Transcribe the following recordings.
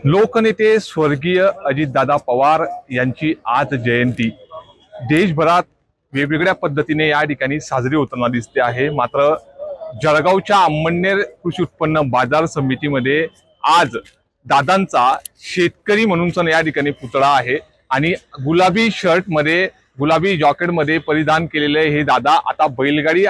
लोकनेते स्वर्गीय अजितदादा पवार यांची आज जयंती देशभरात वेगवेगळ्या पद्धतीने या ठिकाणी साजरी होताना दिसते आहे। मात्र जळगावच्या अंमळनेर कृषी उत्पन्न बाजार समितीमध्ये आज दादांचा शेतकरी म्हणूनचा या ठिकाणी पुतळा आहे आणि गुलाबी शर्ट मध्ये गुलाबी जॅकेट मध्ये परिधान केलेले हे दादा आता बैलगाडी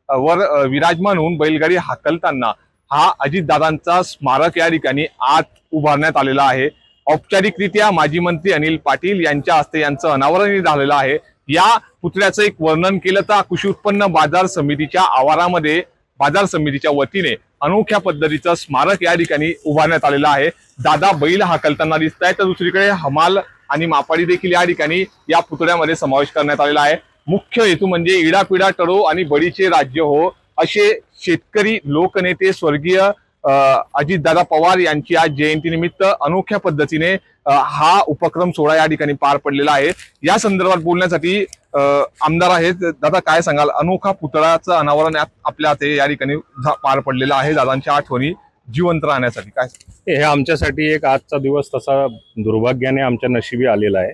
वर विराजमान होऊन बैलगाडी हाकलताना हा अजितदादांचा स्मारक या ठिकाणी आज उभारण्यात आलेला आहे। औपचारिकरित्या माजी मंत्री अनिल पाटील यांच्या हस्ते यांचं अनावरण झालेलं आहे। या पुतळ्याचं एक वर्णन केलं तर कृषी उत्पन्न बाजार समितीच्या आवारामध्ये बाजार समितीच्या वतीने अनोख्या पद्धतीचं स्मारक या ठिकाणी उभारण्यात आलेलं आहे। दादा बैल हाकलताना दिसत आहे तर दुसरीकडे हमाल आणि मापाडी देखील या ठिकाणी या पुतळ्यामध्ये समावेश करण्यात आलेला आहे। मुख्य हेतू म्हणजे इडापिडा टळो आणि बळीचे राज्य हो असे शेतकरी लोकनेते स्वर्गीय अजितदादा पवार यांची आज जयंतीनिमित्त अनोख्या पद्धतीने हा उपक्रम सोहळा या ठिकाणी पार पडलेला आहे। या संदर्भात बोलण्यासाठी आमदार आहेत। दादा काय सांगाल, अनोखा पुतळ्याचं अनावरण आपल्या या ठिकाणी पार पडलेलं आहे दादांच्या आठवणी जिवंत राहण्यासाठी, काय हे आमच्यासाठी एक आजचा दिवस तसा दुर्भाग्याने आमच्या नशिबी आलेला आहे।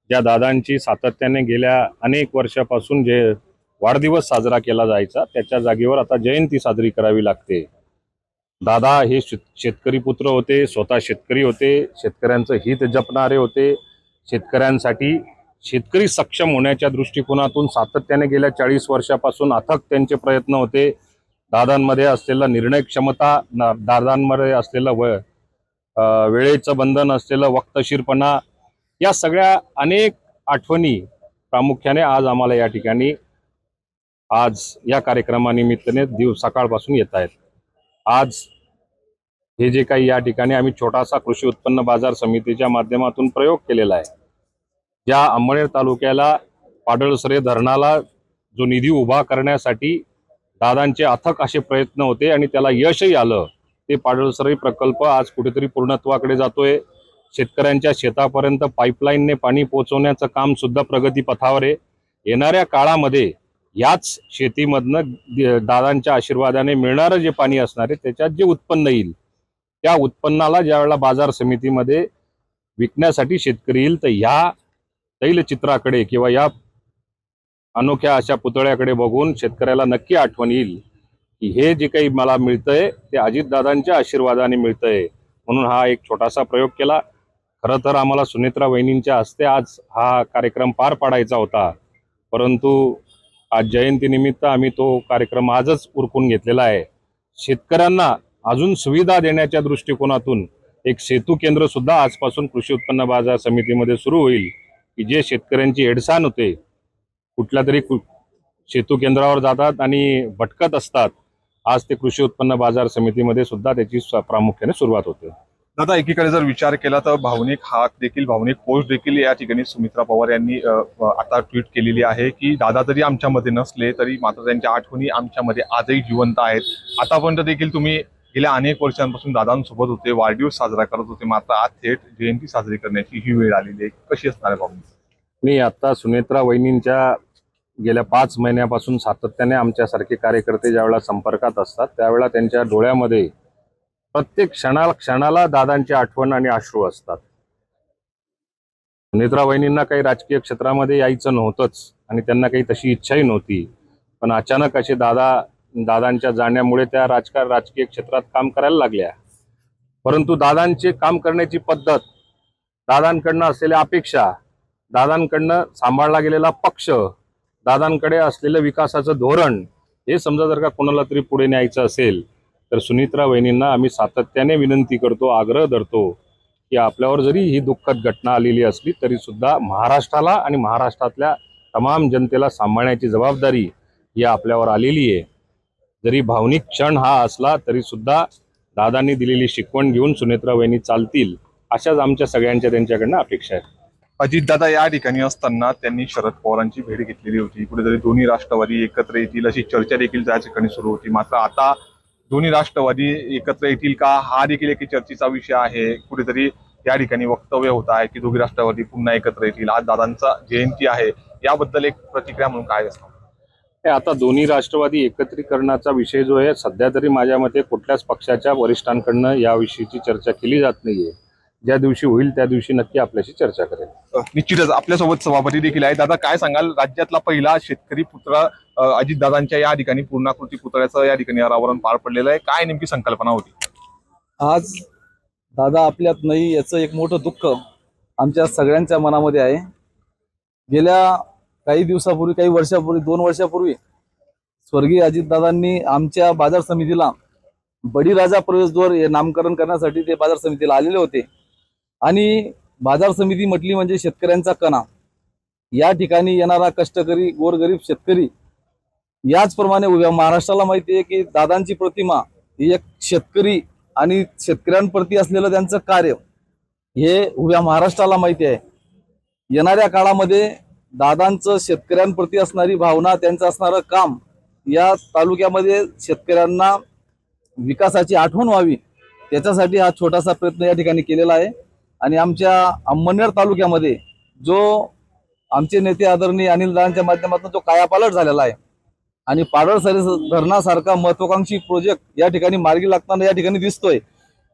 ज्या दादांची सातत्याने गेल्या अनेक वर्षापासून जे वाढदिवस साजरा केला जायचा त्याच्या जागेवर आता जयंती साजरी करावी लागते। दादा हे शेतकरी पुत्र होते, स्वतः शेतकरी होते, शेतकऱ्यांचं हित जपणारे होते। शेतकऱ्यांसाठी शेतकरी सक्षम होण्याच्या दृष्टिकोनातून सातत्याने गेल्या 40 वर्षापासून अथक त्यांचे प्रयत्न होते। दादांमध्ये असलेला निर्णय क्षमता, दादांमध्ये असलेलं वेळेचं बंधन असलेलं वक्तशीरपणा, या सगळ्या अनेक आठवणी प्रामुख्याने आज आम्हाला या ठिकाणी आज या कार्यक्रमानिमित्ताने सकाळपासून येत आहेत। आज हे जे काही या ठिकाणी आम्ही छोटासा कृषी उत्पन्न बाजार समितीच्या माध्यमातून प्रयोग केलेला आहे, ज्या अंमळनेर तालुक्याला पाडळसरे धरणाला जो निधी उभा करण्यासाठी दादांचे अथक असे प्रयत्न होते आणि त्याला यशही आलं। ते पाडळसरे प्रकल्प आज कुठेतरी पूर्णत्वाकडे जातोय। शेतकऱ्यांच्या शेतापर्यंत पाईपलाईनने पाणी पोहोचवण्याचं काम सुद्धा प्रगतीपथावर आहे। येणाऱ्या काळामध्ये याच शेतीमधनं दादांच्या आशीर्वादाने मिळणारं जे पाणी असणार आहे त्याच्यात जे उत्पन्न येईल त्या उत्पन्नाला ज्यावेळेला बाजार समितीमध्ये विकण्यासाठी शेतकरी येईल तर या तैलचित्राकडे किंवा या अनोख्या अशा पुतळ्याकडे बघून शेतकऱ्याला नक्की आठवण येईल की हे जे काही मला मिळतंय ते अजितदादांच्या आशीर्वादाने मिळतंय। म्हणून हा एक छोटासा प्रयोग केला। खरं तर आम्हाला सुनेत्रा वहिनींच्या हस्ते आज हा कार्यक्रम पार पाडायचा होता, परंतु आज जयंतीनिमित्त आम्ही तो कार्यक्रम आजच उरकून घेतलेला आहे। शेतकऱ्यांना अजून सुविधा देण्याच्या दृष्टिकोनातून एक सेतू केंद्र सुद्धा आजपासून कृषी उत्पन्न बाजार समितीमध्ये सुरू होईल की जे शेतकऱ्यांची हेडसाण होते, कुठल्या तरी सेतू केंद्रावर जातात आणि भटकत असतात, आज ते कृषी उत्पन्न बाजार समितीमध्ये सुद्धा त्याची प्रामुख्याने सुरुवात होते। दादा एकीकडे जर विचार केला तर भावनिक हाक देखील, भावनिक पोस्ट देखील या ठिकाणी सुमित्रा पवार यांनी आता ट्विट केलेली आहे की दादा जरी आमच्यामध्ये नसले तरी मात्र त्यांच्या आठवणी आमच्यामध्ये आजही जिवंत आहेत। आतापर्यंत देखील तुम्ही गेल्या अनेक वर्षांपासून दादांसोबत होते, वाढदिवस साजरा करत होते, मात्र आज थेट जयंती साजरी करण्याची ही वेळ आलेली आहे, कशी असणार आहे भावनिक? मी आता सुनेत्रा वहिनींच्या गेल्या 5 महिन्यापासून सातत्याने आमच्यासारखे कार्यकर्ते ज्यावेळेला संपर्कात असतात त्यावेळेला त्यांच्या डोळ्यामध्ये प्रत्येक क्षणाला दादांची आठवण आणि अश्रू असतात। सुनेत्रा वहिनींना काही राजकीय क्षेत्रामध्ये यायचं नव्हतंच आणि त्यांना काही तशी इच्छाही नव्हती, पण अचानक असे दादांच्या जाण्यामुळे त्या राजकीय क्षेत्रात काम करायला लागल्या। परंतु दादांचे काम करण्याची पद्धत, दादांकडनं असलेल्या अपेक्षा, दादांकडनं सांभाळला गेलेला पक्ष, दादांकडे असलेलं विकासाचं धोरण, हे समजा जर का कोणाला तरी पुढे न्यायचं असेल तर सुनेत्रा वहिनींना आम्ही सातत्याने विनंती करतो, आग्रह धरतो की आपल्यावर जरी ही दुःखद घटना आलेली असली तरी सुद्धा महाराष्ट्राला आणि महाराष्ट्रातल्या तमाम जनतेला सांभाळण्याची जबाबदारी ही आपल्यावर आलेली आहे। जरी भावनिक क्षण हा असला तरी सुद्धा दादांनी दिलेली शिकवण घेऊन सुनेत्रा वहिनी चालतील, अशाच आमच्या सगळ्यांच्या त्यांच्याकडनं अपेक्षा आहेत। अजितदादा या ठिकाणी असताना त्यांनी शरद पवारांची भेट घेतलेली होती, कुठेतरी दोन्ही राष्ट्रवादी एकत्र येतील अशी चर्चा देखील त्या ठिकाणी सुरू होती। मात्र आता दोन्ही राष्ट्रवादी एकत्र येतील का हा देखील एक चर्चेचा विषय आहे। कुठेतरी या ठिकाणी वक्तव्य होत आहे की दोन्ही राष्ट्रवादी पुन्हा एकत्र येतील। आज दादांचा जयंती आहे, याबद्दल एक प्रतिक्रिया म्हणून काय असणार? आता दोन्ही राष्ट्रवादी एकत्रीकरणाचा विषय जो आहे सध्या तरी माझ्या मते कुठल्याच पक्षाच्या वरिष्ठांकडनं याविषयीची चर्चा केली जात नाहीये। ज्या दिवशी होईल त्या दिवशी नक्की आपल्याशी चर्चा करेल. निश्चितच आपल्यासोबत सभापती देखील आहे. दादा, काय सांगाल, राज्यातला पहिला शेतकरी पुतळा अजितदादांच्या या ठिकाणी पूर्णाकृती पुतळ्याचं या ठिकाणी अनावरण पार पडलेलं आहे. काय नेमकी संकल्पना होती? आज दादा आपल्यात नाही याचं एक मोठं दुःख आमच्या सगळ्यांच्या मनामध्ये आहे. गेल्या काही दिवसापूर्वी, काही वर्षापूर्वी, 2 वर्षापूर्वी स्वर्गीय अजितदादांनी आमच्या बाजार समितीला बळीराजा प्रवेशद्वार हे नामकरण करण्यासाठी ते बाजार समितीला आलेले होते. आणि बाजार समिती म्हटली म्हणजे शेतकऱ्यांचा कणा. या ठिकाणी येणारा कष्टकरी गोरगरीब शेतकरी याचप्रमाणे उभ्या महाराष्ट्राला माहिती आहे की दादांची प्रतिमा ही एक शेतकरी आणि शेतकऱ्यांप्रती असलेलं त्यांचं कार्य हे उभ्या महाराष्ट्राला माहिती आहे. येणाऱ्या काळामध्ये दादांचं शेतकऱ्यांप्रती असणारी भावना, त्यांचं असणारं काम या तालुक्यामध्ये शेतकऱ्यांना विकासाची आठवण व्हावी त्याच्यासाठी हा छोटासा प्रयत्न या ठिकाणी केलेला आहे. आणि आमच्या अंमळनेर तालुक्यामध्ये जो आमचे नेते आदरणीय अनिलदादांच्या माध्यमातून जो कायापालट झालेला आहे आणि पाडळसरी धरणासारखा महत्वाकांक्षी प्रोजेक्ट या ठिकाणी मार्गी लागताना या ठिकाणी दिसतोय,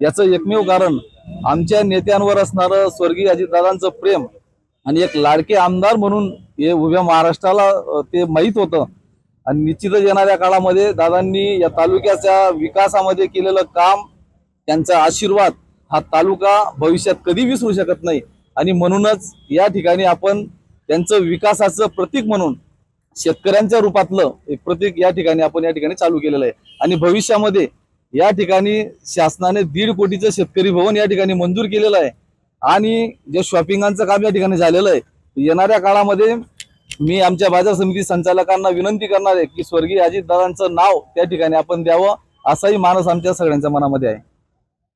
याचं एकमेव कारण आमच्या नेत्यांवर असणारं स्वर्गीय अजितदादांचं प्रेम आणि एक लाडके आमदार म्हणून हे उभ्या महाराष्ट्राला ते माहीत होतं. आणि निश्चितच येणाऱ्या काळामध्ये दादांनी या तालुक्याच्या विकासामध्ये केलेलं काम, त्यांचा आशीर्वाद हा तालुका भविष्यात कधी विसरू शकत नाही. आणि म्हणूनच या ठिकाणी आपण त्यांचं विकासाचं प्रतीक म्हणून शेतकऱ्यांच्या रूपातलं एक प्रतीक या ठिकाणी चालू केलेलं आहे. आणि भविष्यामध्ये या ठिकाणी शासनाने 1.5 कोटीचं शेतकरी भवन या ठिकाणी मंजूर केलेलं आहे. आणि जे शॉपिंगांचं काम या ठिकाणी झालेलं आहे, येणाऱ्या काळामध्ये मी आमच्या बाजार समिती संचालकांना विनंती करणार आहे की स्वर्गीय अजितदादांचं नाव त्या ठिकाणी आपण द्यावं, असाही मानस आमच्या सगळ्यांच्या मनामध्ये आहे.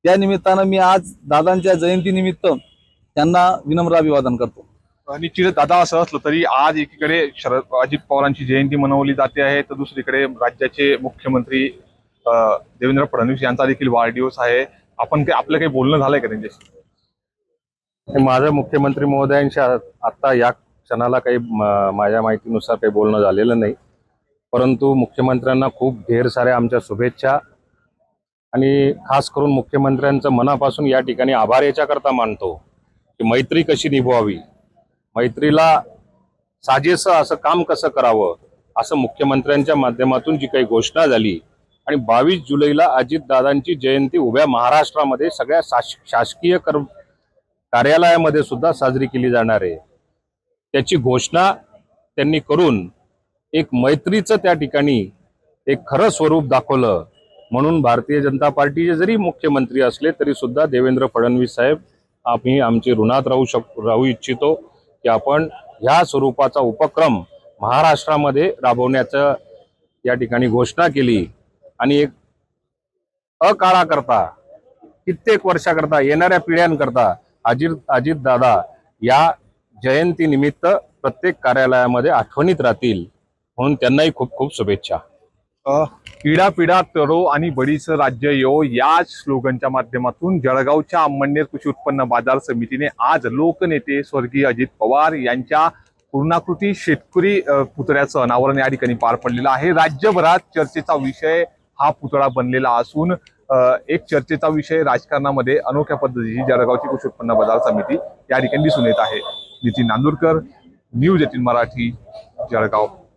त्या निमित्तानं मी आज दादांच्या जयंतीनिमित्त त्यांना विनम्र अभिवादन करतो. निश्चितच दादा, असं असलं तरी आज एकीकडे शरद अजित पवारांची जयंती मनवली जाते आहे, तर दुसरीकडे राज्याचे मुख्यमंत्री देवेंद्र फडणवीस यांचा देखील वाढदिवस आहे. आपलं काही बोलणं झालंय का त्यांच्याशी? माझं मुख्यमंत्री महोदयांशी आता या क्षणाला काही माझ्या माहितीनुसार काही बोलणं झालेलं नाही. परंतु मुख्यमंत्र्यांना खूप ढेर साऱ्या आमच्या शुभेच्छा आणि खास करून मुख्यमंत्र्यांचं मनापासून या ठिकाणी आभार याच्याकरता मानतो की मैत्री कशी निभवावी, मैत्रीला साजेसं असं काम कसं करावं, असं मुख्यमंत्र्यांच्या माध्यमातून जी काही घोषणा झाली. आणि 22 जुलैला अजितदादांची जयंती उभ्या महाराष्ट्रामध्ये सगळ्या शासकीय कार्यालयामध्ये सुद्धा साजरी केली जाणार आहे. त्याची घोषणा त्यांनी करून एक मैत्रीचं त्या ठिकाणी एक खरं स्वरूप दाखवलं. म्हणून भारतीय जनता पार्टीचे जरी मुख्यमंत्री असले तरी सुद्धा देवेंद्र फडणवीस साहेब, आम्ही आमची ऋणात राहू इच्छितो की आपण ह्या स्वरूपाचा उपक्रम महाराष्ट्रामध्ये राबवण्याचं या ठिकाणी घोषणा केली. आणि एक अकाळाकरता, कित्येक वर्षाकरता, येणाऱ्या पिढ्यांकरता अजितदादा या जयंतीनिमित्त प्रत्येक कार्यालयामध्ये आठवणीत राहतील, म्हणून त्यांनाही खूप खूप शुभेच्छा. पिढा पिढा तरो आणि बडीचं राज्य यो या स्लोगनच्या माध्यमातून जळगावच्या अंमळनेर कृषी उत्पन्न बाजार समितीने आज लोकनेते स्वर्गीय अजित पवार यांच्या पूर्णाकृती शेतकरी पुतळ्याचं अनावरण या ठिकाणी पार पडलेलं आहे. राज्यभरात चर्चेचा विषय हा पुतळा बनलेला असून एक चर्चेचा विषय राजकारणामध्ये अनोख्या पद्धतीची जळगावची कृषी उत्पन्न बाजार समिती या ठिकाणी दिसून येत आहे. नितीन नांदुरकर, न्यूज 18 मराठी, जळगाव.